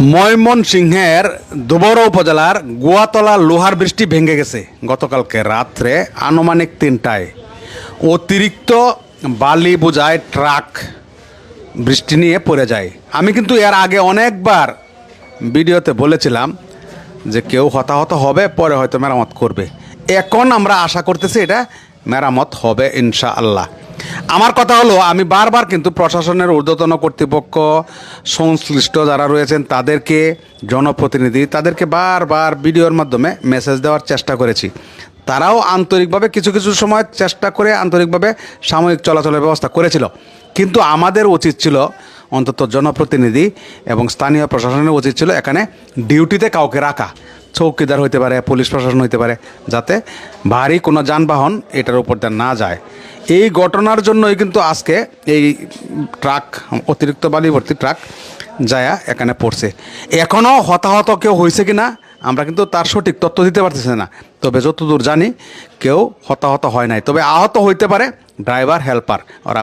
ময়মনসিংহের দুবড় উপজেলার গোয়াতলা লোহার বৃষ্টি ভেঙে গেছে গতকালকে রাত্রে আনুমানিক 3টায়। অতিরিক্ত বালি বোঝায় ট্রাক বৃষ্টি নিয়ে পড়ে যায়। আমি কিন্তু এর আগে অনেকবার ভিডিওতে বলেছিলাম যে কেউ হতাহত হবে, পরে হয়তো মেরামত করবে। এখন আমরা আশা করতেছি এটা মেরামত হবে ইনশাআল্লাহ। আমার কথা হলো, আমি বারবার কিন্তু প্রশাসনের ঊর্ধ্বতন কর্তৃপক্ষ, সংশ্লিষ্ট যারা রয়েছেন তাদেরকে, জনপ্রতিনিধি তাদেরকে বারবার ভিডিওর মাধ্যমে মেসেজ দেওয়ার চেষ্টা করেছি। তারাও আন্তরিকভাবে কিছু কিছু সময় চেষ্টা করে আন্তরিকভাবে সাময়িক চলাচলের ব্যবস্থা করেছিল। কিন্তু আমাদের উচিত ছিল, অন্তত জনপ্রতিনিধি এবং স্থানীয় প্রশাসনের উচিত ছিল এখানে ডিউটিতে কাউকে রাখা, চৌকিদার হইতে পারে, পুলিশ প্রশাসন হইতে পারে, যাতে ভারী কোনো যানবাহন এটার উপর দিয়ে না যায়। এই ঘটনার জন্যই কিন্তু আজকে এই ট্রাক, অতিরিক্ত বালি ভর্তি ট্রাক যায়া এখানে পড়ছে। এখনও হতাহত কেউ হয়েছে কি না আমরা কিন্তু তার সঠিক তথ্য দিতে পারতেছি না। তবে যতদূর জানি কেউ হতাহত হয় নাই, তবে আহত হইতে পারে ড্রাইভার, হেল্পার। ওরা